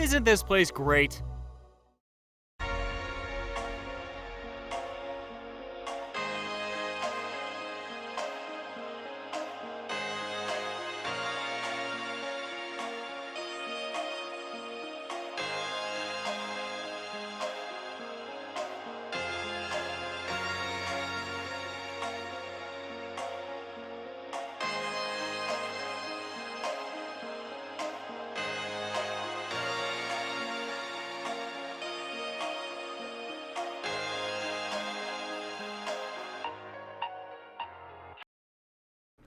Isn't this place great?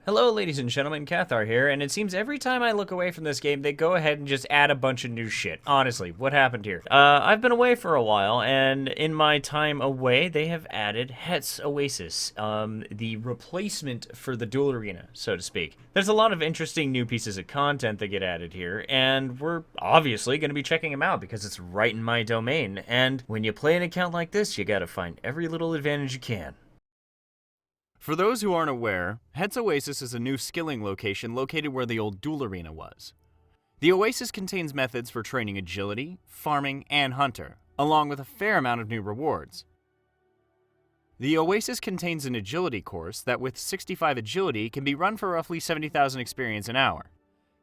Hello ladies and gentlemen, Kathaar here, and it seems every time I look away from this game, they go ahead and just add a bunch of new shit. Honestly, what happened here? I've been away for a while, and in my time away, they have added Het's Oasis, the replacement for the duel arena, so to speak. There's a lot of interesting new pieces of content that get added here, and we're obviously going to be checking them out because it's right in my domain, and when you play an account like this, you gotta find every little advantage you can. For those who aren't aware, Het's Oasis is a new skilling location located where the old duel arena was. The Oasis contains methods for training agility, farming, and hunter, along with a fair amount of new rewards. The Oasis contains an agility course that with 65 agility can be run for roughly 70,000 experience an hour.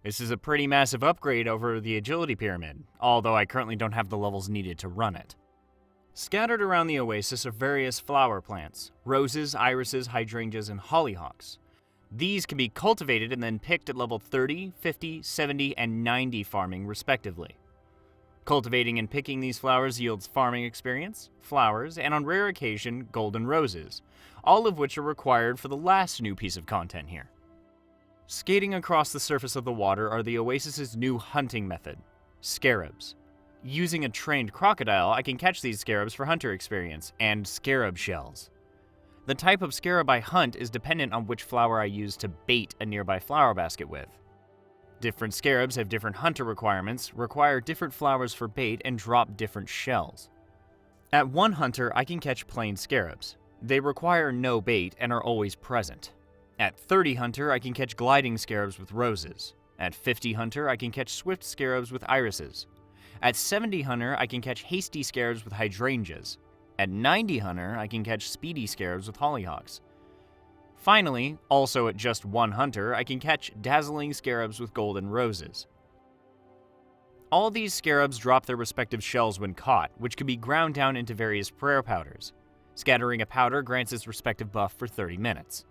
This is a pretty massive upgrade over the agility pyramid, although I currently don't have the levels needed to run it. Scattered around the Oasis are various flower plants, roses, irises, hydrangeas, and hollyhocks. These can be cultivated and then picked at level 30, 50, 70, and 90 farming respectively. Cultivating and picking these flowers yields farming experience, flowers, and on rare occasion, golden roses, all of which are required for the last new piece of content here. Skating across the surface of the water are the Oasis's new hunting method, scarabs. Using a trained crocodile, I can catch these scarabs for hunter experience, and scarab shells. The type of scarab I hunt is dependent on which flower I use to bait a nearby flower basket with. Different scarabs have different hunter requirements, require different flowers for bait, and drop different shells. At one hunter, I can catch plain scarabs. They require no bait and are always present. At 30 hunter, I can catch gliding scarabs with roses. At 50 hunter, I can catch swift scarabs with irises. At 70 hunter, I can catch hasty scarabs with hydrangeas. At 90 hunter, I can catch speedy scarabs with hollyhocks. Finally, also at just 1 hunter, I can catch dazzling scarabs with golden roses. All these scarabs drop their respective shells when caught, which can be ground down into various prayer powders. Scattering a powder grants its respective buff for 30 minutes.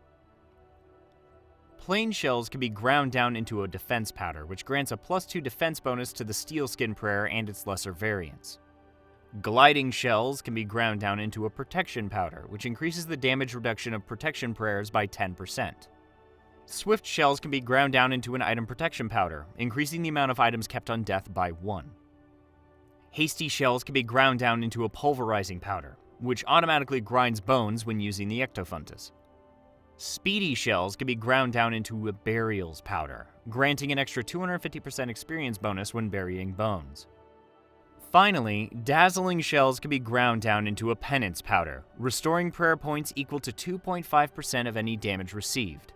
Plain shells can be ground down into a defense powder, which grants a +2 defense bonus to the steel skin prayer and its lesser variants. Gliding shells can be ground down into a protection powder, which increases the damage reduction of protection prayers by 10%. Swift shells can be ground down into an item protection powder, increasing the amount of items kept on death by 1. Hasty shells can be ground down into a pulverizing powder, which automatically grinds bones when using the ectofuntus. Speedy shells can be ground down into a burials powder, granting an extra 250% experience bonus when burying bones. Finally, dazzling shells can be ground down into a penance powder, restoring prayer points equal to 2.5% of any damage received.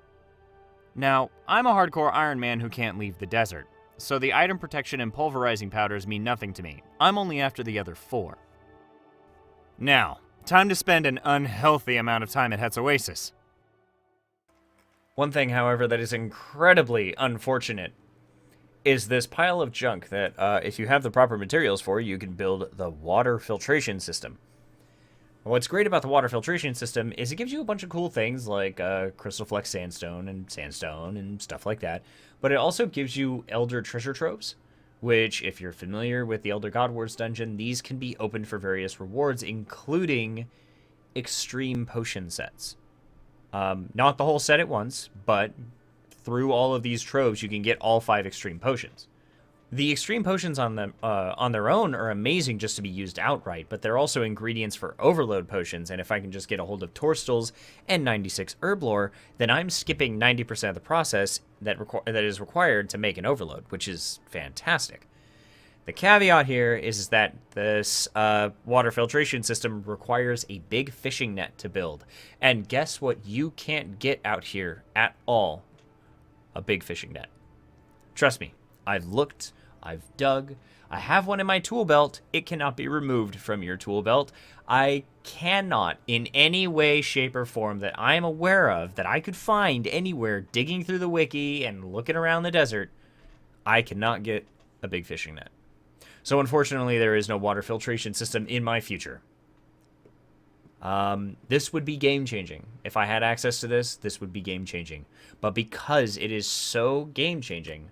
Now, I'm a hardcore Ironman who can't leave the desert, so the item protection and pulverizing powders mean nothing to me. I'm only after the other 4. Now, time to spend an unhealthy amount of time at Het's Oasis. One thing, however, that is incredibly unfortunate is this pile of junk that, if you have the proper materials for, you can build the water filtration system. What's great about the water filtration system is it gives you a bunch of cool things like crystal flex sandstone and stuff like that, but it also gives you Elder treasure troves, which, if you're familiar with the Elder God Wars dungeon, these can be opened for various rewards, including extreme potion sets. Not the whole set at once, but through all of these troves, you can get all 5 extreme potions. The extreme potions on their own are amazing just to be used outright, but they're also ingredients for overload potions, and if I can just get a hold of Torstals and 96 Herblore, then I'm skipping 90% of the process that is required to make an overload, which is fantastic. The caveat here is that this water filtration system requires a big fishing net to build. And guess what you can't get out here at all? A big fishing net. Trust me, I've looked, I've dug. I have one in my tool belt. It cannot be removed from your tool belt. I cannot, in any way, shape, or form that I am aware of, that I could find anywhere digging through the wiki and looking around the desert, I cannot get a big fishing net. So unfortunately, there is no water filtration system in my future. This would be game-changing. If I had access to this, this would be game-changing. But because it is so game-changing,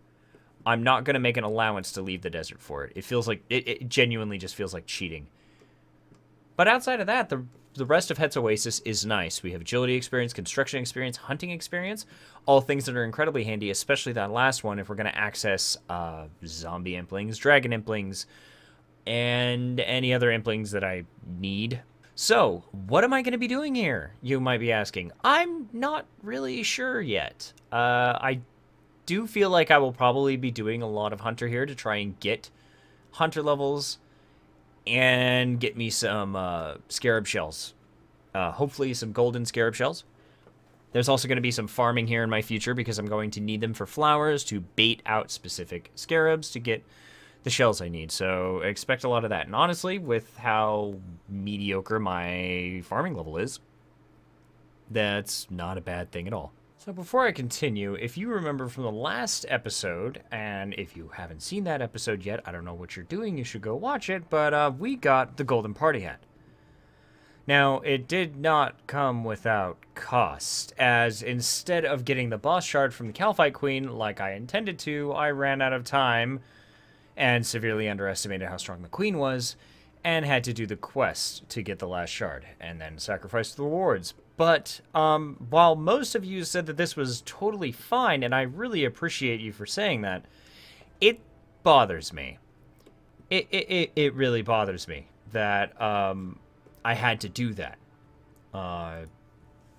I'm not going to make an allowance to leave the desert for it. It feels like, it genuinely just feels like cheating. But outside of that, the rest of Het's Oasis is nice. We have agility experience, construction experience, hunting experience, all things that are incredibly handy, especially that last one if we're going to access zombie implings, dragon implings, and any other implings that I need. So, what am I going to be doing here, you might be asking? I'm not really sure yet. I do feel like I will probably be doing a lot of hunter here to try and get hunter levels and get me some scarab shells. Hopefully some golden scarab shells. There's also going to be some farming here in my future because I'm going to need them for flowers to bait out specific scarabs to get the shells I need. So expect a lot of that. And honestly, with how mediocre my farming level is, that's not a bad thing at all. So before I continue, if you remember from the last episode, and if you haven't seen that episode yet, I don't know what you're doing, you should go watch it, but we got the golden party hat. Now, it did not come without cost, as instead of getting the boss shard from the Calphite Queen like I intended to, I ran out of time and severely underestimated how strong the Queen was, and had to do the quest to get the last shard, and then sacrifice the rewards. But while most of you said that this was totally fine, and I really appreciate you for saying that, it bothers me. It really bothers me that I had to do that.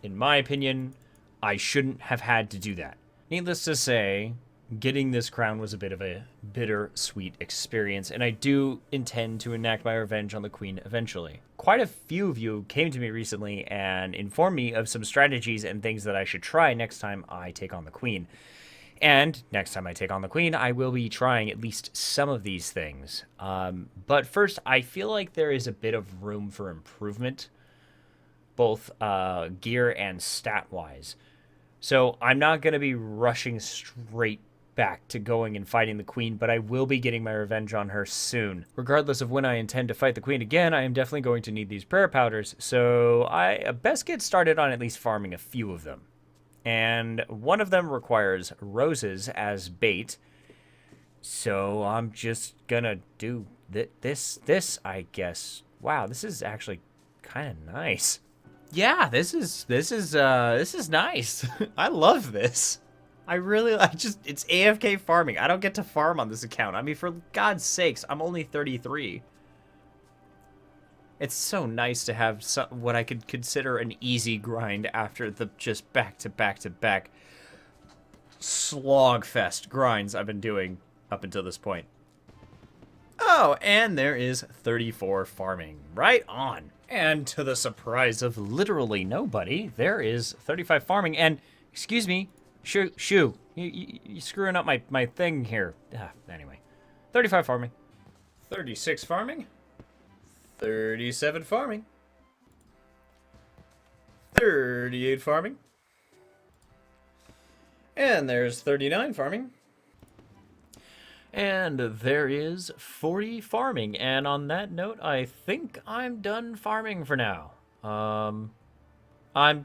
In my opinion, I shouldn't have had to do that. Needless to say, getting this crown was a bit of a bittersweet experience, and I do intend to enact my revenge on the Queen eventually. Quite a few of you came to me recently and informed me of some strategies and things that I should try next time I take on the Queen. And next time I take on the Queen, I will be trying at least some of these things. But first, I feel like there is a bit of room for improvement, both gear and stat-wise. So I'm not going to be rushing straight back to going and fighting the Queen, but I will be getting my revenge on her soon. Regardless of when I intend to fight the Queen again, I am definitely going to need these prayer powders, so I best get started on at least farming a few of them. And one of them requires roses as bait, so I'm just gonna do this, I guess. Wow, this is actually kind of nice. Yeah, this is nice. I love this. It's AFK farming. I don't get to farm on this account. I mean, for God's sakes, I'm only 33. It's so nice to have what I could consider an easy grind after the just back-to-back-to-back slogfest grinds I've been doing up until this point. Oh, and there is 34 farming. Right on. And to the surprise of literally nobody, there is 35 farming. And, excuse me, Shoo, you screwing up my thing here. Anyway, 35 farming. 36 farming. 37 farming. 38 farming. And there's 39 farming. And there is 40 farming. And on that note, I think I'm done farming for now. I'm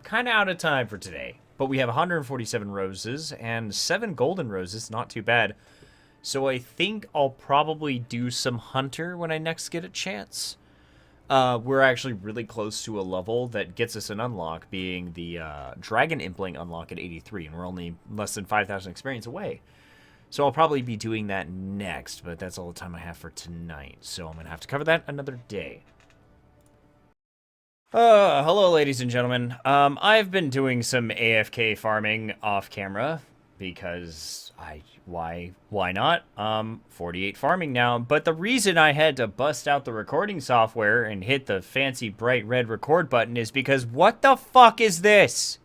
kind of out of time for today. But we have 147 roses and 7 golden roses. Not too bad. So I think I'll probably do some hunter when I next get a chance. We're actually really close to a level that gets us an unlock, being the Dragon Impling unlock at 83, and we're only less than 5,000 experience away. So I'll probably be doing that next, but that's all the time I have for tonight, so I'm going to have to cover that another day. Hello, ladies and gentlemen. I've been doing some AFK farming off camera, because why not? 48 farming now, but the reason I had to bust out the recording software and hit the fancy bright red record button is because what the fuck is this?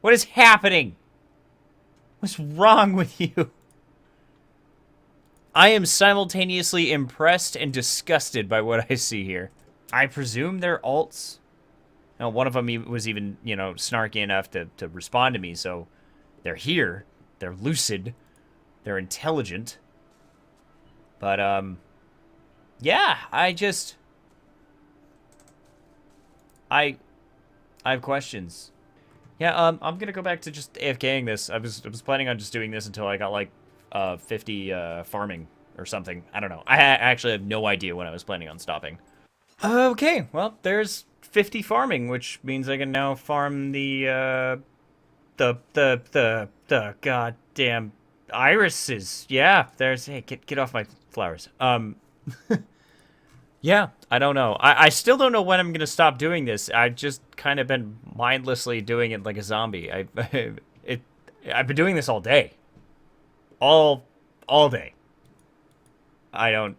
What is happening? What's wrong with you? I am simultaneously impressed and disgusted by what I see here. I presume they're alts. Now, one of them was even, you know, snarky enough to respond to me, so they're here. They're lucid. They're intelligent. But, yeah, I have questions. Yeah, I'm gonna go back to just AFKing this. I was planning on just doing this until I got, like, 50, farming or something. I don't know. I actually have no idea when I was planning on stopping. Okay, well, there's 50 farming, which means I can now farm the goddamn irises. Yeah, there's, hey, get off my flowers. Yeah, I don't know. I still don't know when I'm gonna stop doing this. I've just kind of been mindlessly doing it like a zombie. I've been doing this all day. All day. I don't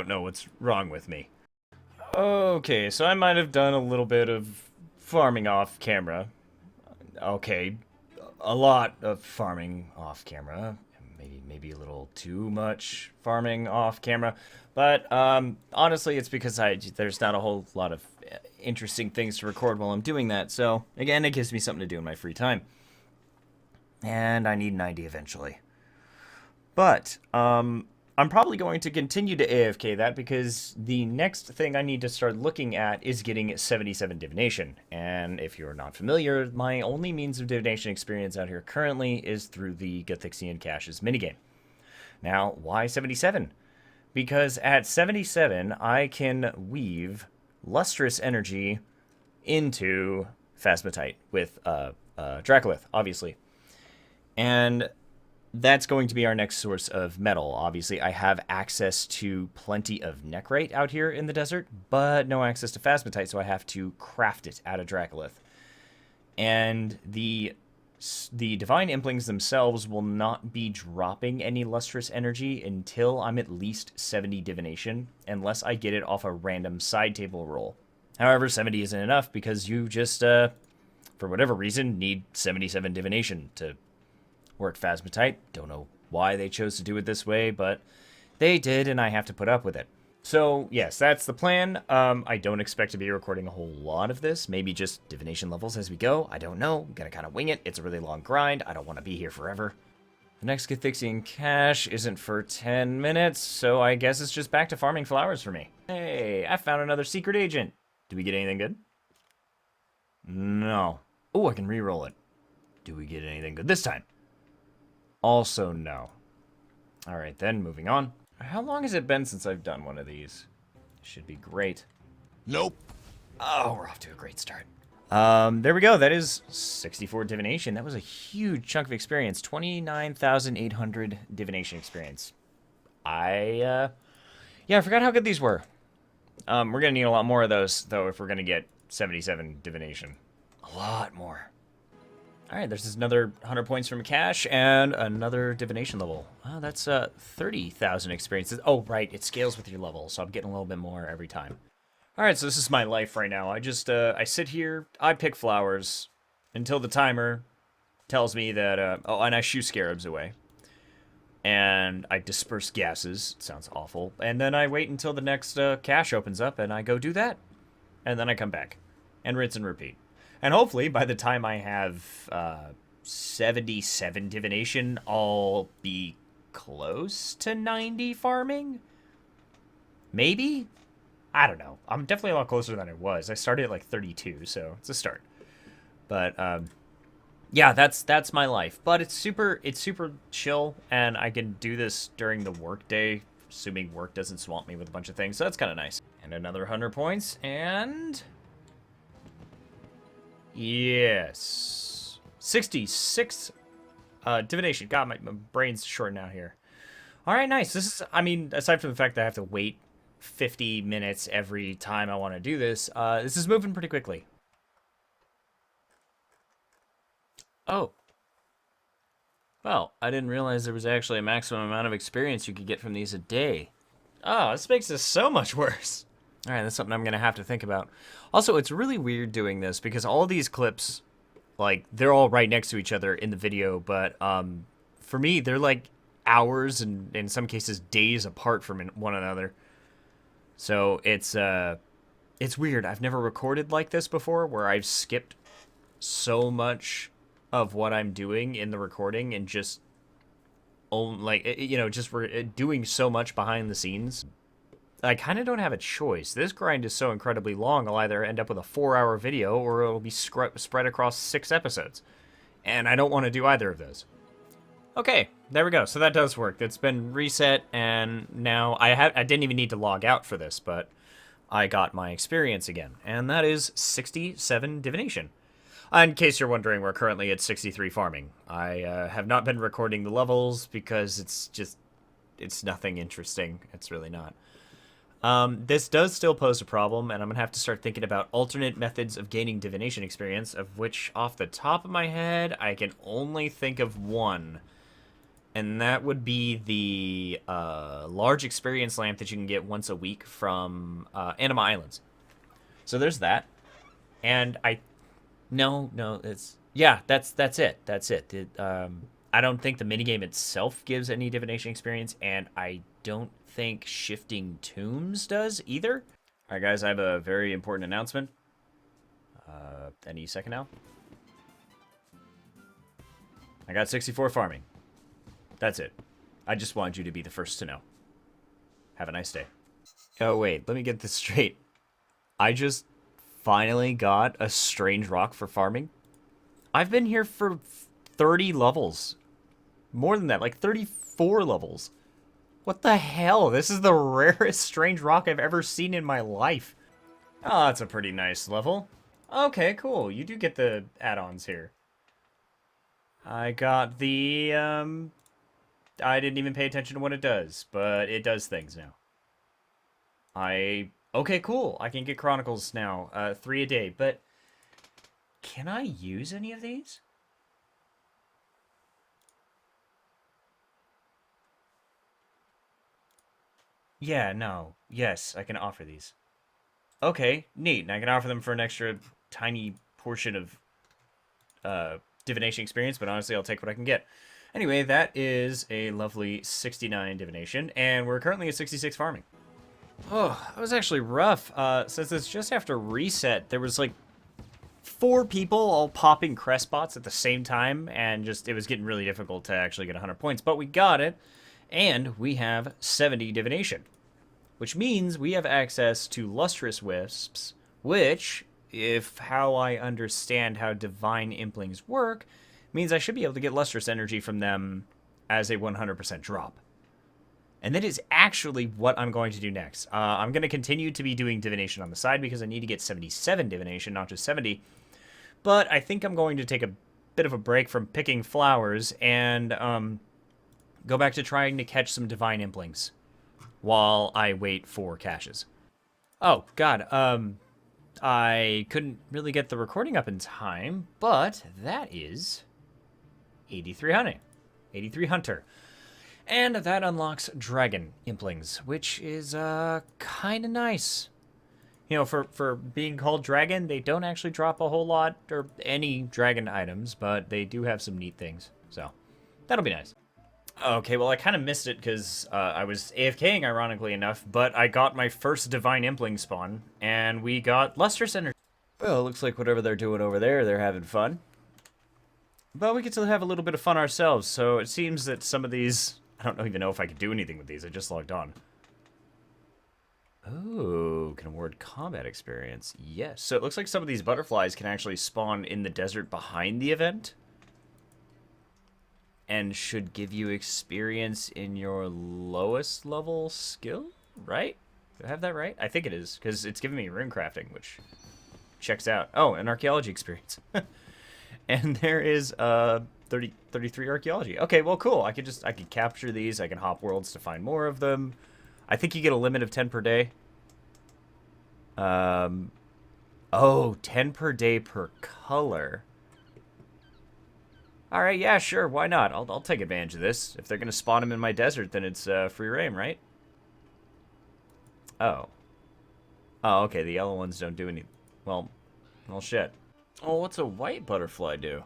know what's wrong with me. Okay, so I might have done a little bit of farming off camera. Okay, a lot of farming off camera. Maybe a little too much farming off camera. But honestly, it's because there's not a whole lot of interesting things to record while I'm doing that. So again, it gives me something to do in my free time. And I need an idea eventually. But I'm probably going to continue to AFK that because the next thing I need to start looking at is getting 77 divination. And if you're not familiar, my only means of divination experience out here currently is through the Gathixian Cache's minigame. Now, why 77? Because at 77, I can weave lustrous energy into Phasmatite with Dracolith, obviously. And that's going to be our next source of metal. Obviously, I have access to plenty of necrite out here in the desert, but no access to Phasmatite, so I have to craft it out of Dracolith. And the Divine Implings themselves will not be dropping any lustrous energy until I'm at least 70 divination, unless I get it off a random side table roll. However, 70 isn't enough because you just, for whatever reason, need 77 divination to work Phasmatite. Don't know why they chose to do it this way, but they did, and I have to put up with it. So, yes, that's the plan. I don't expect to be recording a whole lot of this. Maybe just divination levels as we go. I don't know. I'm gonna kind of wing it. It's a really long grind. I don't want to be here forever. The next Gathixian cache isn't for 10 minutes, so I guess it's just back to farming flowers for me. Hey, I found another secret agent. Did we get anything good? No. Oh, I can re-roll it. Do we get anything good this time? Also, no. Alright then, moving on. How long has it been since I've done one of these? Should be great. Nope. Oh, we're off to a great start. There we go. That is 64 divination. That was a huge chunk of experience. 29,800 divination experience. Yeah, I forgot how good these were. We're gonna need a lot more of those, though, if we're gonna get 77 divination. A lot more. Alright, there's just another 100 points from a cache and another divination level. Wow, that's 30,000 experiences. Oh, right, it scales with your level, so I'm getting a little bit more every time. Alright, so this is my life right now. I sit here, I pick flowers until the timer tells me that, oh, and I shoo scarabs away. And I disperse gases. It sounds awful. And then I wait until the next cache opens up, and I go do that. And then I come back. And rinse and repeat. And hopefully, by the time I have 77 divination, I'll be close to 90 farming? Maybe? I don't know. I'm definitely a lot closer than I was. I started at like 32, so it's a start. But, yeah, that's my life. But it's super chill, and I can do this during the work day, assuming work doesn't swamp me with a bunch of things, so that's kind of nice. And another 100 points, and... yes. 66 divination. God, my brain's shorting out here. Alright, nice. This is, I mean, aside from the fact that I have to wait 50 minutes every time I want to do this is moving pretty quickly. Oh. Well, I didn't realize there was actually a maximum amount of experience you could get from these a day. Oh, this makes this so much worse. Alright, that's something I'm going to have to think about. Also, it's really weird doing this because all of these clips, like, they're all right next to each other in the video, but for me, they're like hours and in some cases days apart from one another. So it's weird. I've never recorded like this before, where I've skipped so much of what I'm doing in the recording and just just we're doing so much behind the scenes. I kind of don't have a choice. This grind is so incredibly long, I'll either end up with a 4-hour video or it'll be spread across 6 episodes. And I don't want to do either of those. Okay, there we go. So that does work. It's been reset, and now I didn't even need to log out for this, but I got my experience again. And that is 67 divination. In case you're wondering, we're currently at 63 farming. I have not been recording the levels because it's nothing interesting. It's really not. This does still pose a problem, and I'm going to have to start thinking about alternate methods of gaining divination experience, of which, off the top of my head, I can only think of one. And that would be the large experience lamp that you can get once a week from Anima Islands. So there's that. And No, that's it. That's it. I don't think the minigame itself gives any divination experience, and I don't think shifting tombs does either. All right, guys, I have a very important announcement. Any second now. I got 64 farming. That's it. I just wanted you to be the first to know. Have a nice day. Oh, wait, let me get this straight. I just finally got a strange rock for farming. I've been here for 30 levels. More than that, like 34 levels. What the hell? This is the rarest strange rock I've ever seen in my life. Oh, that's a pretty nice level. Okay, cool. You do get the add-ons here. I got the, I didn't even pay attention to what it does, but it does things now. Okay, cool. I can get Chronicles now, 3 a day, but can I use any of these? Yeah, no. Yes, I can offer these. Okay, neat. And I can offer them for an extra tiny portion of divination experience, but honestly, I'll take what I can get. Anyway, that is a lovely 69 divination, and we're currently at 66 farming. Oh, that was actually rough. Since it's just after reset, there was like 4 people all popping crest spots at the same time, and it was getting really difficult to actually get 100 points, but we got it, and we have 70 divination, which means we have access to lustrous wisps, which, if how I understand how divine implings work, means I should be able to get lustrous energy from them as a 100% drop. And that is actually what I'm going to do next. I'm going to continue to be doing divination on the side because I need to get 77 divination, not just 70. But I think I'm going to take a bit of a break from picking flowers and go back to trying to catch some divine implings while I wait for caches. Oh, God. I couldn't really get the recording up in time, but that is 83 hunting. 83 hunter. And that unlocks dragon implings, which is kind of nice. You know, for being called dragon, they don't actually drop a whole lot or any dragon items, but they do have some neat things. So that'll be nice. Okay, well, I kind of missed it because I was AFKing, ironically enough, but I got my first divine impling spawn, and we got lustrous energy. Well, it looks like whatever they're doing over there, they're having fun. But we get to have a little bit of fun ourselves, so it seems that some of these... I don't even know if I could do anything with these. I just logged on. Oh, can award combat experience. Yes. So it looks like some of these butterflies can actually spawn in the desert behind the event. And should give you experience in your lowest level skill, right? Do I have that right? I think it is, because it's giving me runecrafting, which checks out. Oh, an archaeology experience. And there is 33 archaeology. Okay, well, cool. I could capture these. I can hop worlds to find more of them. I think you get a limit of 10 per day. Oh, 10 per day per color. All right, yeah, sure. Why not? I'll take advantage of this. If they're going to spawn them in my desert, then it's free reign, right? Oh. Oh, okay. The yellow ones don't do any... Well, shit. Oh, what's a white butterfly do?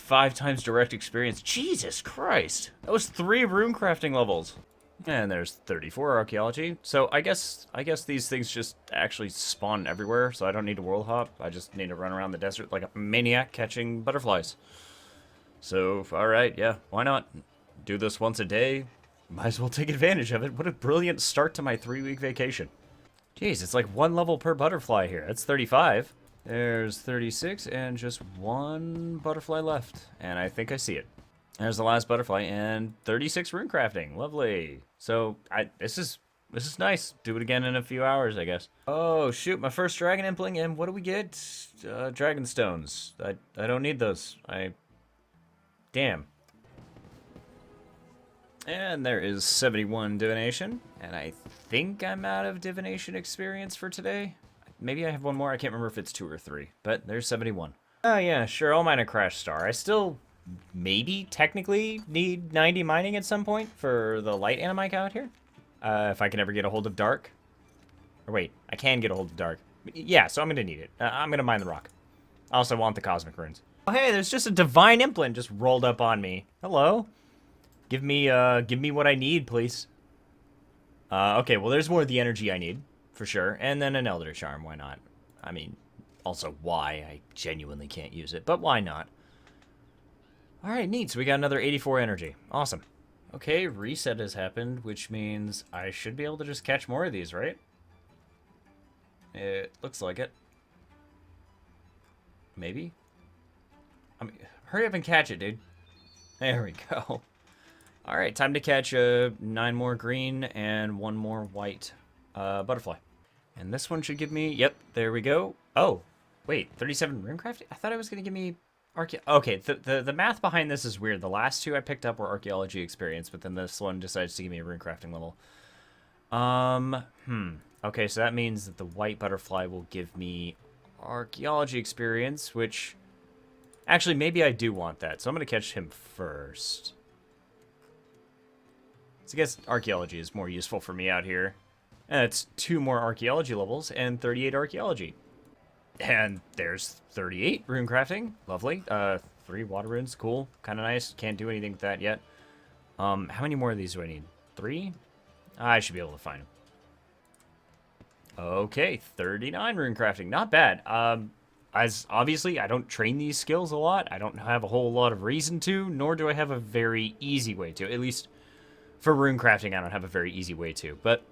5 times direct experience. Jesus Christ. That was 3 runecrafting levels. And there's 34 archaeology. So I guess these things just actually spawn everywhere, so I don't need to world hop. I just need to run around the desert like a maniac catching butterflies. So, alright, yeah, why not? Do this once a day. Might as well take advantage of it. What a brilliant start to my 3-week vacation. Jeez, it's like 1 level per butterfly here. That's 35. There's 36 and just 1 butterfly left. And I think I see it. There's the last butterfly and 36 runecrafting. Lovely. So this is nice. Do it again in a few hours, I guess. Oh shoot, my first dragon impling, and what do we get? Dragon stones. I don't need those. Damn. And there is 71 divination, and I think I'm out of divination experience for today. Maybe I have 1 more. I can't remember if it's 2 or 3, but there's 71. Oh yeah, sure. I'll mine a crash star. I still maybe technically need 90 mining at some point for the light Anima out here. If I can ever get a hold of dark. Or wait, I can get a hold of dark. Yeah, so I'm going to need it. I'm going to mine the rock. I also want the cosmic runes. Oh, hey, there's just a divine implant just rolled up on me. Hello? Give me what I need, please. Okay, well, there's more of the energy I need, for sure. And then an Elder Charm, why not? I mean, also why? I genuinely can't use it, but why not? Alright, neat. So we got another 84 energy. Awesome. Okay, reset has happened, which means I should be able to just catch more of these, right? It looks like it. Maybe? I mean, hurry up and catch it, dude. There we go. Alright, time to catch 9 more green and 1 more white butterfly. And this one should give me... Yep, there we go. Oh, wait, 37 runecrafting? I thought it was going to give me... Okay, the math behind this is weird. The last 2 I picked up were archaeology experience, but then this one decides to give me a runecrafting level. Okay, so that means that the white butterfly will give me archaeology experience, which... Actually, maybe I do want that, so I'm going to catch him first. So I guess archaeology is more useful for me out here. And it's 2 more archaeology levels and 38 archaeology. And there's 38 runecrafting. Lovely. 3 water runes. Cool. Kind of nice. Can't do anything with that yet. How many more of these do I need? 3? I should be able to find them. Okay, 39 runecrafting. Not bad. As obviously, I don't train these skills a lot. I don't have a whole lot of reason to, nor do I have a very easy way to. At least for runecrafting, I don't have a very easy way to. But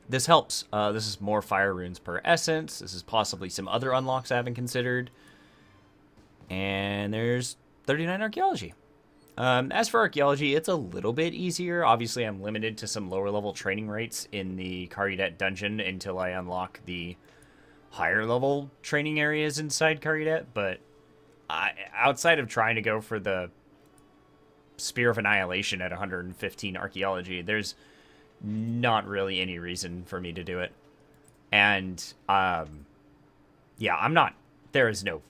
this helps. This is more fire runes per essence. This is possibly some other unlocks I haven't considered. And there's 39 archaeology. As for archaeology, it's a little bit easier. Obviously, I'm limited to some lower level training rates in the Carydet dungeon until I unlock the higher level training areas inside Carydet. But outside of trying to go for the Spear of Annihilation at 115 archaeology, there's not really any reason for me to do it. And yeah, I'm not. There's no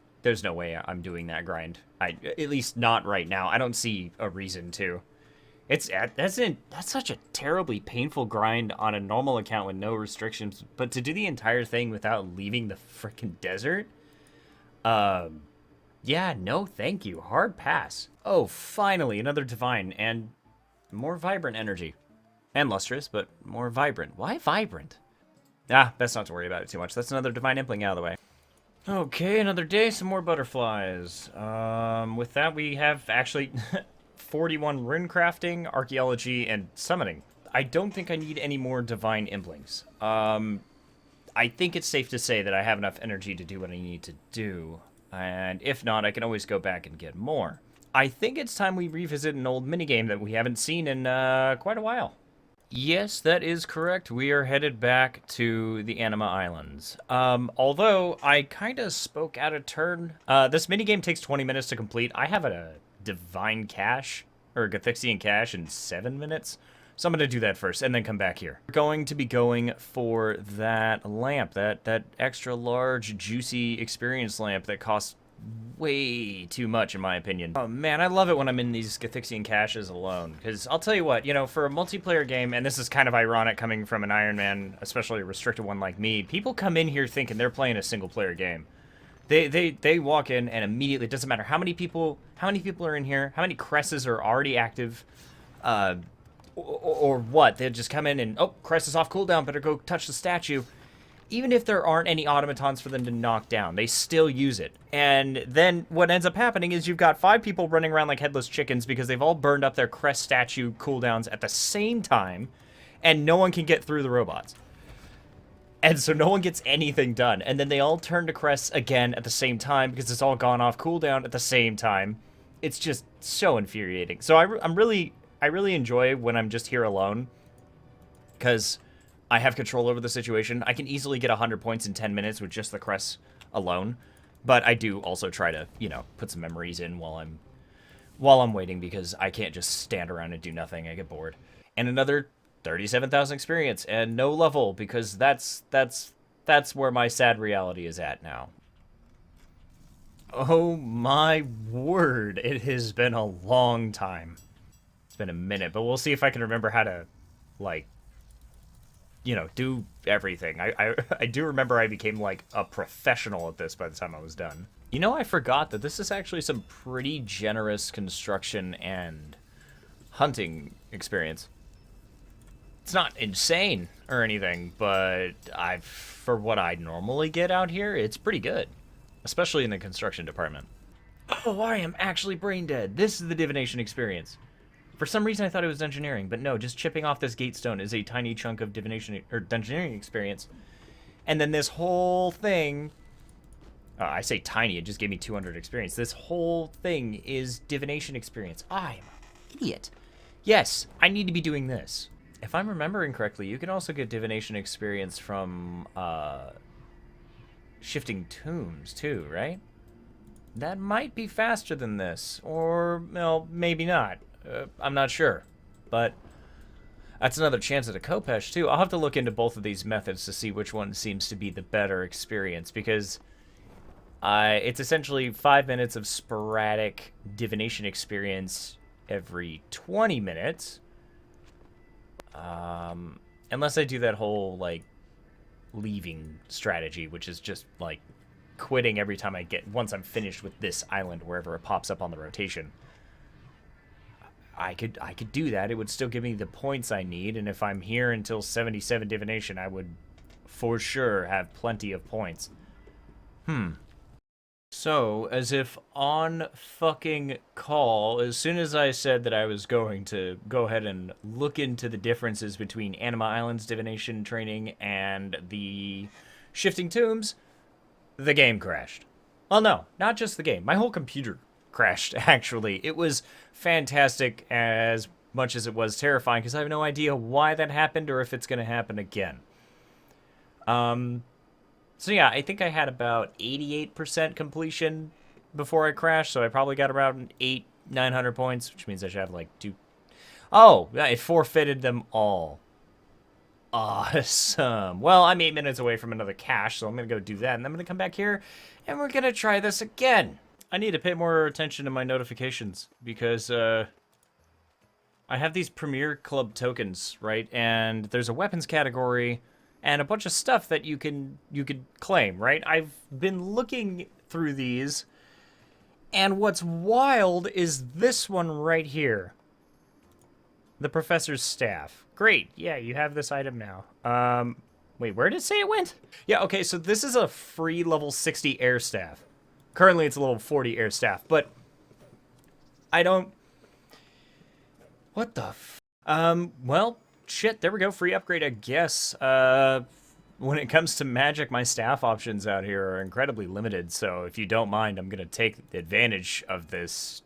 way I'm doing that grind. At least not right now. I don't see a reason to. That's such a terribly painful grind on a normal account with no restrictions. But to do the entire thing without leaving the frickin' desert, yeah, no, thank you. Hard pass. Oh, finally another divine and more vibrant energy. And lustrous, but more vibrant. Why vibrant? Best not to worry about it too much. That's another divine impling out of the way. Okay, another day, some more butterflies. With that, we have actually 41 runecrafting, archaeology, and summoning. I don't think I need any more divine implings. I think it's safe to say that I have enough energy to do what I need to do. And if not, I can always go back and get more. I think it's time we revisit an old minigame that we haven't seen in quite a while. Yes, that is correct. We are headed back to the Anima Islands. Although I kind of spoke out of turn. This minigame takes 20 minutes to complete. I have a divine cache, or Gathixian cache, in 7 minutes. So I'm going to do that first and then come back here. We're going to be going for that lamp, that extra large, juicy experience lamp that costs way too much, in my opinion. Oh man, I love it when I'm in these Gathixian caches alone, because I'll tell you what, you know, for a multiplayer game, and this is kind of ironic coming from an Ironman, especially a restricted one like me, people come in here thinking they're playing a single player game. They walk in and immediately, it doesn't matter how many people are in here, how many cresses are already active, or what. They'll just come in and, oh, crest is off cooldown, better go touch the statue. Even if there aren't any automatons for them to knock down, they still use it. And then what ends up happening is you've got 5 people running around like headless chickens because they've all burned up their crest statue cooldowns at the same time, and no one can get through the robots. And so no one gets anything done. And then they all turn to crests again at the same time because it's all gone off cooldown at the same time. It's just so infuriating. So I really enjoy when I'm just here alone because I have control over the situation. I can easily get 100 points in 10 minutes with just the crests alone. But I do also try to, you know, put some memories in while I'm waiting because I can't just stand around and do nothing. I get bored. And another 37,000 experience and no level because that's where my sad reality is at now. Oh my word, it has been a long time. It's been a minute, but we'll see if I can remember how to, like, you know, do everything. I do remember I became like a professional at this by the time I was done. You know, I forgot that this is actually some pretty generous construction and hunting experience. It's not insane or anything, but for what I normally get out here, it's pretty good. Especially in the construction department. Oh, I am actually brain dead. This is the divination experience. For some reason I thought it was engineering, but no, just chipping off this gate stone is a tiny chunk of divination or engineering experience. And then this whole thing, I say tiny, it just gave me 200 experience. This whole thing is divination experience. I'm an idiot. Yes, I need to be doing this. If I'm remembering correctly, you can also get divination experience from shifting tombs too, right? That might be faster than this, or well, maybe not. I'm not sure, but that's another chance at a Kopesh too. I'll have to look into both of these methods to see which one seems to be the better experience because it's essentially 5 minutes of sporadic divination experience every 20 minutes. Unless I do that whole, like, leaving strategy, which is just, like, quitting every time once I'm finished with this island, wherever it pops up on the rotation. I could do that. It would still give me the points I need, and if I'm here until 77 divination, I would for sure have plenty of points. So, as if on fucking call, as soon as I said that I was going to go ahead and look into the differences between Anima Island's divination training and the shifting tombs, the game crashed. Well, no, not just the game. My whole computer crashed, actually. It was fantastic as much as it was terrifying because I have no idea why that happened or if it's going to happen again. So yeah, I think I had about 88% completion before I crashed, so I probably got around 900 points, which means I should have like 2. Oh, it forfeited them all. Awesome. Well, I'm 8 minutes away from another cache, so I'm going to go do that, and I'm going to come back here, and we're going to try this again. I need to pay more attention to my notifications, because I have these Premier Club tokens, right? And there's a weapons category and a bunch of stuff that you could claim, right? I've been looking through these, and what's wild is this one right here. The Professor's Staff. Great, yeah, you have this item now. Wait, where did it say it went? Yeah, okay, so this is a free level 60 air staff. Currently it's a level 40 air staff, but I don't... What the f... well... Shit, there we go. Free upgrade, I guess. When it comes to magic, my staff options out here are incredibly limited, so if you don't mind, I'm going to take advantage of this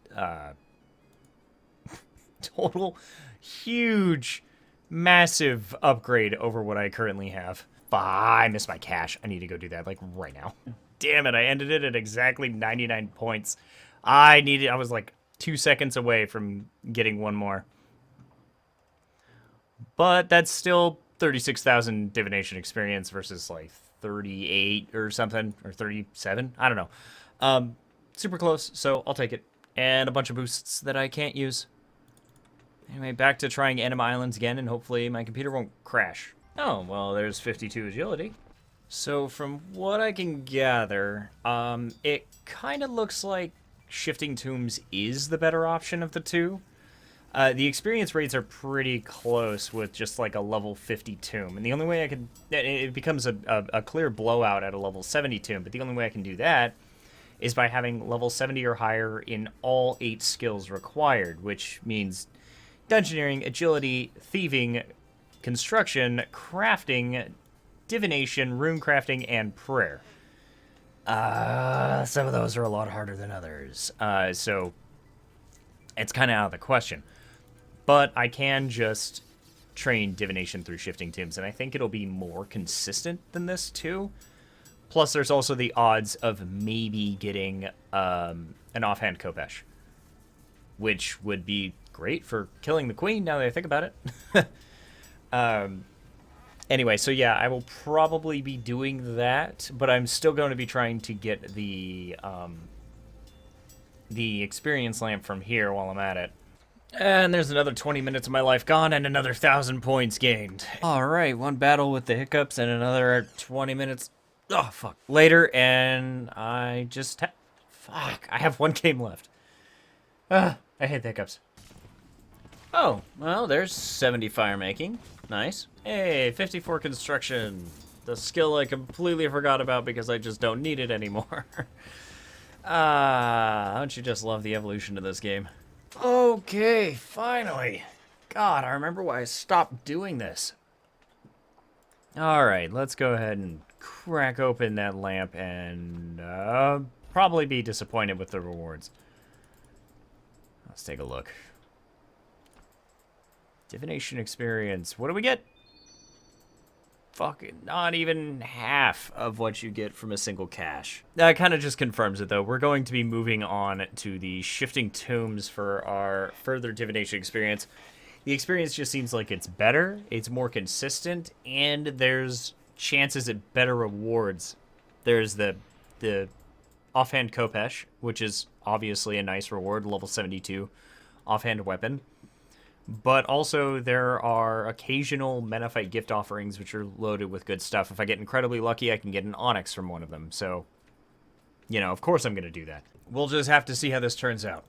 total, huge, massive upgrade over what I currently have. I missed my cache. I need to go do that, like, right now. Damn it, I ended it at exactly 99 points. I was like 2 seconds away from getting one more. But that's still 36,000 divination experience versus like 38 or something, or 37. I don't know. Super close, so I'll take it. And a bunch of boosts that I can't use. Anyway, back to trying Anima Islands again, and hopefully my computer won't crash. Oh, well, there's 52 agility. So from what I can gather, it kind of looks like Shifting Tombs is the better option of the two. The experience rates are pretty close with just like a level 50 tomb. And the only way I can... It becomes a clear blowout at a level 70 tomb, but the only way I can do that is by having level 70 or higher in all 8 skills required, which means dungeoneering, agility, thieving, construction, crafting, divination, runecrafting, and prayer. Some of those are a lot harder than others. So it's kind of out of the question. But I can just train divination through shifting tombs, and I think it'll be more consistent than this too. Plus, there's also the odds of maybe getting an offhand Kopesh, which would be great for killing the queen, now that I think about it. Anyway, so yeah, I will probably be doing that, but I'm still going to be trying to get the experience lamp from here while I'm at it. And there's another 20 minutes of my life gone and another 1,000 points gained. All right, one battle with the hiccups and another 20 minutes. Oh, fuck. Later, and I just... Fuck, I have one game left. I hate the hiccups. Oh, well, there's 70 fire making. Nice. Hey, 54 construction. The skill I completely forgot about because I just don't need it anymore. Don't you just love the evolution of this game? Okay, finally. God, I remember why I stopped doing this. Alright, let's go ahead and crack open that lamp and probably be disappointed with the rewards. Let's take a look. Divination experience. What do we get? Fucking not even half of what you get from a single cache. That kind of just confirms it, though. We're going to be moving on to the shifting tombs for our further divination experience. The experience just seems like it's better, it's more consistent, and there's chances at better rewards. There's the offhand Kopesh, which is obviously a nice reward, level 72 offhand weapon. But also there are occasional Menophyte gift offerings which are loaded with good stuff. If I get incredibly lucky, I can get an Onyx from one of them. So, you know, of course I'm going to do that. We'll just have to see how this turns out.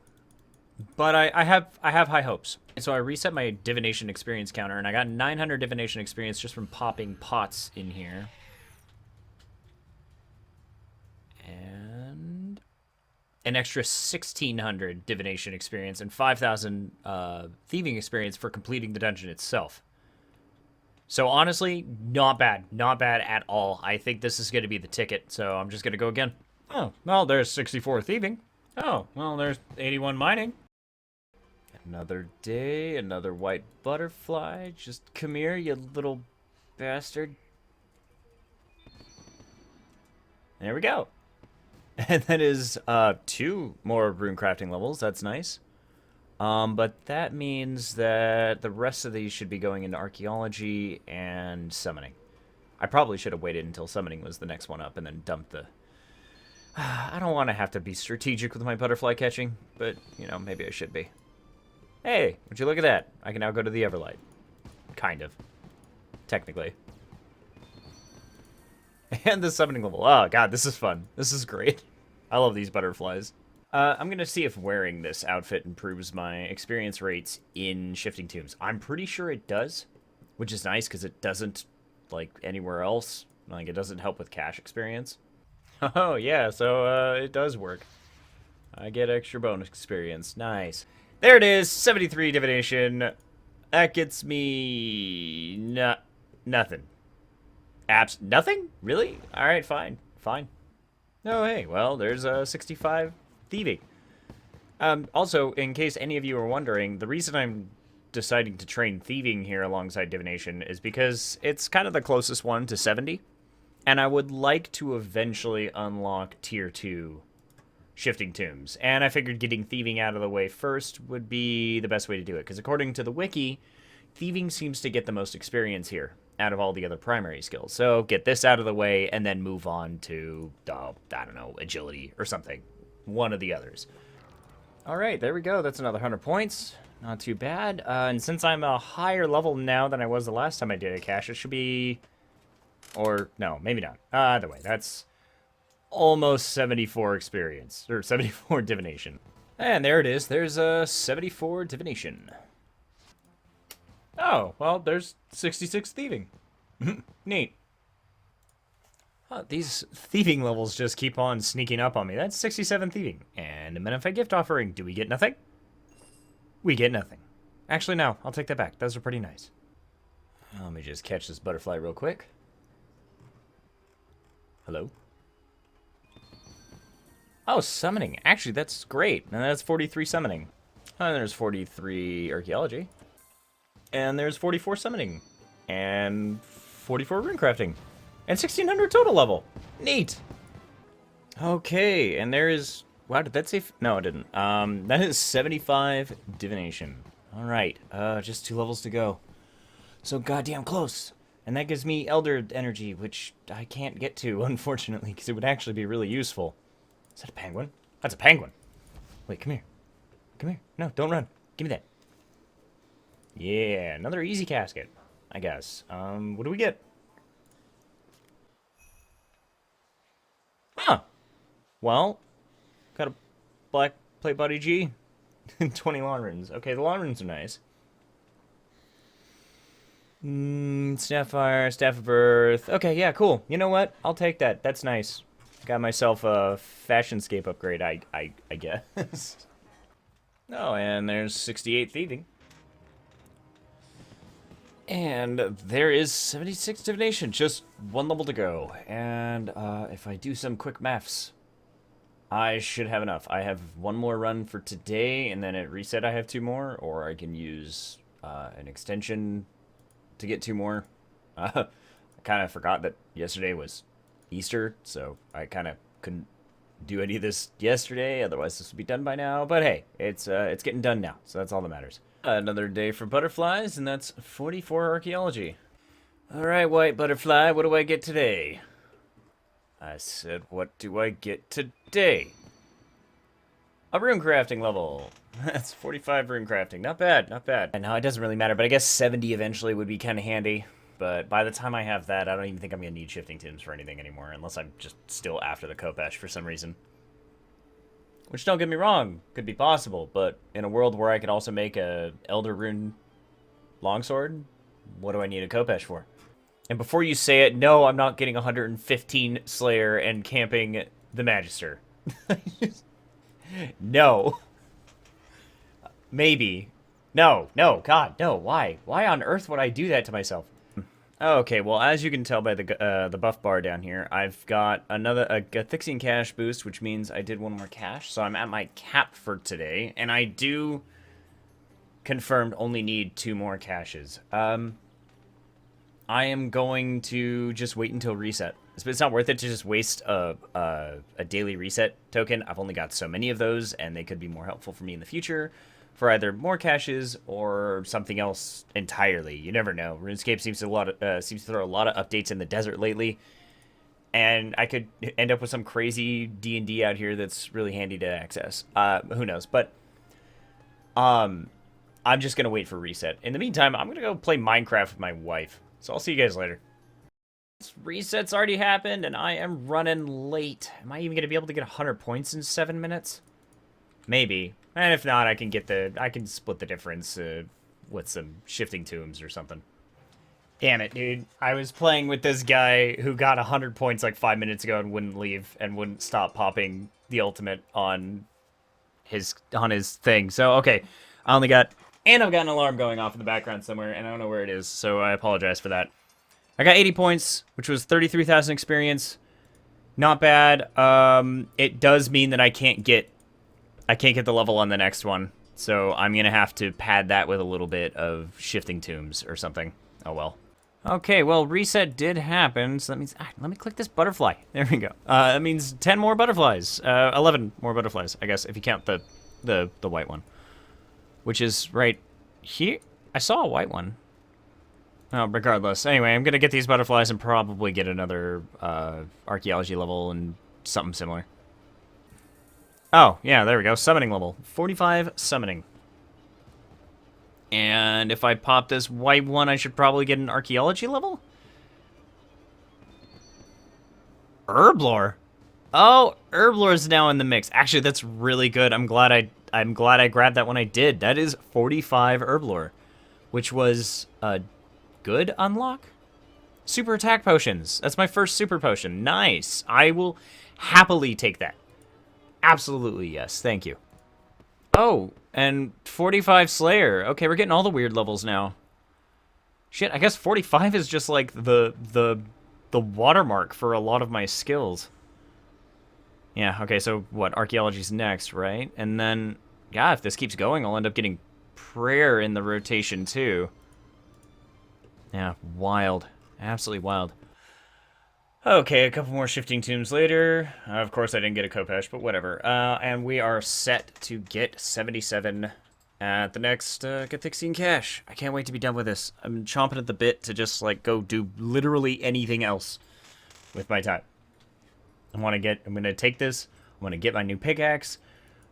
But I have high hopes. So I reset my divination experience counter, and I got 900 divination experience just from popping pots in here. And an extra 1,600 divination experience and 5,000 thieving experience for completing the dungeon itself. So honestly, not bad. Not bad at all. I think this is going to be the ticket, so I'm just going to go again. Oh, well, there's 64 thieving. Oh, well, there's 81 mining. Another day, another white butterfly. Just come here, you little bastard. There we go. And that is 2 more runecrafting levels. That's nice. But that means that the rest of these should be going into archaeology and summoning. I probably should have waited until summoning was the next one up and then dumped the... I don't want to have to be strategic with my butterfly catching, but, you know, maybe I should be. Hey, would you look at that? I can now go to the Everlight. Kind of. Technically. And the summoning level. Oh, God, this is fun. This is great. I love these butterflies. I'm going to see if wearing this outfit improves my experience rates in Shifting Tombs. I'm pretty sure it does, which is nice because it doesn't, like, anywhere else. Like, it doesn't help with cache experience. Oh, yeah, so it does work. I get extra bonus experience. Nice. There it is, 73 divination. That gets me... nothing. Nothing? Really? Alright, fine. Fine. Oh, hey, well, there's 65 thieving. Also, in case any of you are wondering, the reason I'm deciding to train thieving here alongside divination is because it's kind of the closest one to 70. And I would like to eventually unlock tier 2 shifting tombs. And I figured getting thieving out of the way first would be the best way to do it. Because according to the wiki, thieving seems to get the most experience here out of all the other primary skills. So get this out of the way and then move on to, I don't know, agility or something. One of the others. All right, there we go. That's another 100 points. Not too bad. And since I'm a higher level now than I was the last time I did a cache, it should be Or, no, maybe not. Either way, that's almost 74 experience. Or 74 divination. And there it is. There's a 74 divination. Oh, well, there's 66 thieving. Neat. These thieving levels just keep on sneaking up on me. That's 67 thieving. And a Menify gift offering. Do we get nothing? We get nothing. Actually, no. I'll take that back. Those are pretty nice. Let me just catch this butterfly real quick. Hello? Oh, summoning. Actually, that's great. And that's 43 summoning. And there's 43 archaeology. And there's 44 summoning. And 44 runecrafting. And 1600 total level. Neat. Okay, and there is... Wow, did that say... No, it didn't. That is 75 divination. Alright, just 2 levels to go. So goddamn close. And that gives me Elder energy, which I can't get to, unfortunately, because it would actually be really useful. Is that a penguin? That's a penguin. Wait, come here. Come here. No, don't run. Give me that. Yeah, another easy casket, I guess. What do we get? Huh. Well, got a black plate body G and 20 lawn runes. Okay, the lawn runes are nice. Staff fire, staff of birth. Okay, yeah, cool. You know what? I'll take that. That's nice. Got myself a fashionscape upgrade, I guess. Oh, and there's 68 thieving. And there is 76 divination. Just 1 level to go. And if I do some quick maths, I should have enough. I have 1 more run for today, and then at reset I have 2 more, or I can use an extension to get 2 more. I kind of forgot that yesterday was Easter, so I kind of couldn't do any of this yesterday. Otherwise, this would be done by now. But hey, it's getting done now, so that's all that matters. Another day for butterflies, and that's 44 archaeology. All right, white butterfly, what do I get today? I said, what do I get today? A runecrafting level. That's 45 runecrafting. Not bad, not bad. And now it doesn't really matter, but I guess 70 eventually would be kind of handy. But by the time I have that, I don't even think I'm going to need shifting tombs for anything anymore, unless I'm just still after the Khopesh for some reason. Which, don't get me wrong, could be possible, but in a world where I could also make a Elder Rune longsword, what do I need a Khopesh for? And before you say it, no, I'm not getting 115 Slayer and camping the Magister. No. Maybe. No, God, no, why? Why on earth would I do that to myself? Okay, well, as you can tell by the buff bar down here, I've got a Thixian cash boost, which means I did 1 more cash, so I'm at my cap for today, and I do, confirmed, only need 2 more caches. I am going to just wait until reset. It's not worth it to just waste a daily reset token. I've only got so many of those, and they could be more helpful for me in the future. For either more caches or something else entirely. You never know. RuneScape seems to throw a lot of updates in the desert lately, and I could end up with some crazy D&D out here that's really handy to access. Who knows? But I'm just gonna wait for reset. In the meantime, I'm gonna go play Minecraft with my wife. So I'll see you guys later. This reset's already happened, and I am running late. Am I even gonna be able to get 100 points in 7 minutes? Maybe. And if not, I can split the difference with some shifting tombs or something. Damn it, dude. I was playing with this guy who got 100 points like 5 minutes ago and wouldn't leave and wouldn't stop popping the ultimate on his thing. So, okay. I've got an alarm going off in the background somewhere, and I don't know where it is, so I apologize for that. I got 80 points, which was 33,000 experience. Not bad. It does mean that I can't get the level on the next one, so I'm going to have to pad that with a little bit of shifting tombs or something. Oh, well. Okay, well, reset did happen, so that means... let me click this butterfly. There we go. That means 10 more butterflies. 11 more butterflies, I guess, if you count the white one. Which is right here. I saw a white one. Oh, regardless. Anyway, I'm going to get these butterflies and probably get another archaeology level and something similar. Oh, yeah, there we go. Summoning level. 45 summoning. And if I pop this white one, I should probably get an archaeology level? Herblore. Oh, Herblore is now in the mix. Actually, that's really good. I'm glad I grabbed that when I did. That is 45 Herblore, which was a good unlock. Super attack potions. That's my first super potion. Nice. I will happily take that. Absolutely, yes. Thank you. Oh, and 45 Slayer. Okay, we're getting all the weird levels now. Shit, I guess 45 is just like the watermark for a lot of my skills. Yeah, okay, so what? Archaeology's next, right? And then, yeah, if this keeps going, I'll end up getting prayer in the rotation too. Yeah, wild. Absolutely wild. Okay, a couple more shifting tombs later. Of course, I didn't get a Kopesh, but whatever. And we are set to get 77 at the next Kathixian cache. I can't wait to be done with this. I'm chomping at the bit to just, like, go do literally anything else with my time. I'm gonna take this. I'm gonna get my new pickaxe.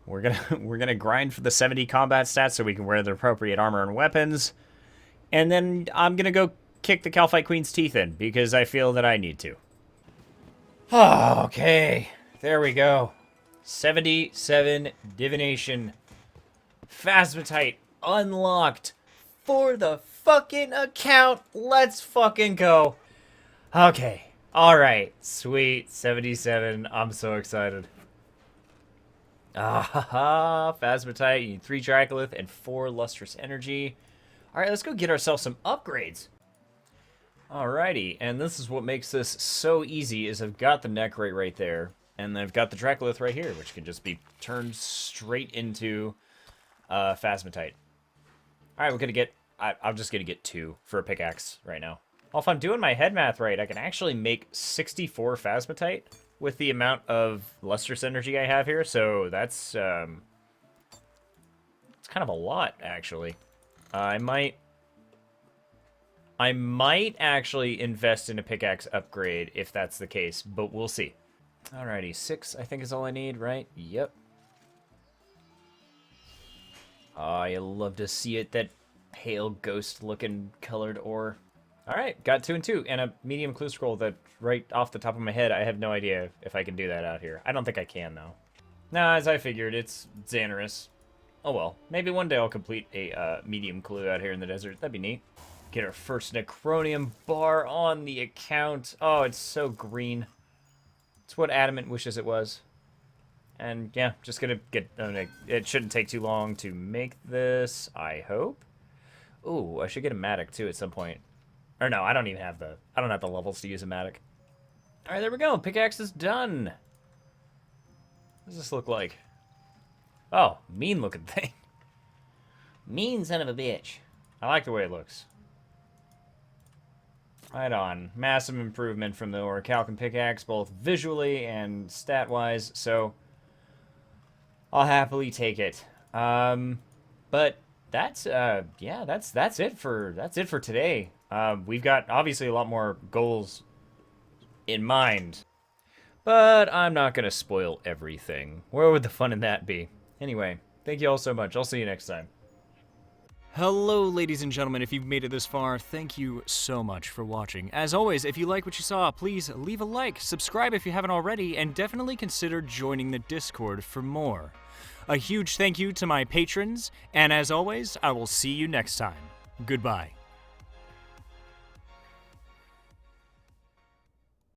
We're gonna grind for the 70 combat stats so we can wear the appropriate armor and weapons. And then I'm gonna go kick the Calphite Queen's teeth in because I feel that I need to. Okay, there we go. 77 divination. Phasmatite unlocked for the fucking account. Let's fucking go. Okay. All right. Sweet. 77. I'm so excited. Phasmatite. You need 3 Dracolith and 4 Lustrous Energy. All right, let's go get ourselves some upgrades. Alrighty, and this is what makes this so easy is I've got the Necrate right there, and I've got the Dracolith right here, which can just be turned straight into Phasmatite. Alright, we're gonna get... I'm just gonna get 2 for a pickaxe right now. Well, if I'm doing my head math right, I can actually make 64 Phasmatite with the amount of Lustrous Energy I have here, so that's... it's kind of a lot, actually. I might actually invest in a pickaxe upgrade if that's the case, but we'll see. Alrighty, 6 I think is all I need, right? Yep. Oh, you love to see it, that pale ghost-looking colored ore. Alright, got 2 and 2, and a medium clue scroll that right off the top of my head, I have no idea if I can do that out here. I don't think I can, though. Nah, as I figured, it's Xanaris. Oh well, maybe one day I'll complete a medium clue out here in the desert. That'd be neat. Get our first Necronium bar on the account. Oh, it's so green. It's what Adamant wishes it was. And yeah, just gonna get... it shouldn't take too long to make this, I hope. Ooh, I should get a Matic too at some point. Or no, I don't have the levels to use a Matic. Alright, there we go. Pickaxe is done. What does this look like? Oh, mean looking thing. Mean son of a bitch. I like the way it looks. Right on. Massive improvement from the Orichalcum pickaxe, both visually and stat-wise, so I'll happily take it. But that's yeah, that's it for today. We've got obviously a lot more goals in mind, but I'm not gonna spoil everything. Where would the fun in that be? Anyway, thank you all so much. I'll see you next time. Hello, ladies and gentlemen. If you've made it this far, thank you so much for watching. As always, if you like what you saw, please leave a like, subscribe if you haven't already, and definitely consider joining the Discord for more. A huge thank you to my patrons, and as always, I will see you next time. Goodbye.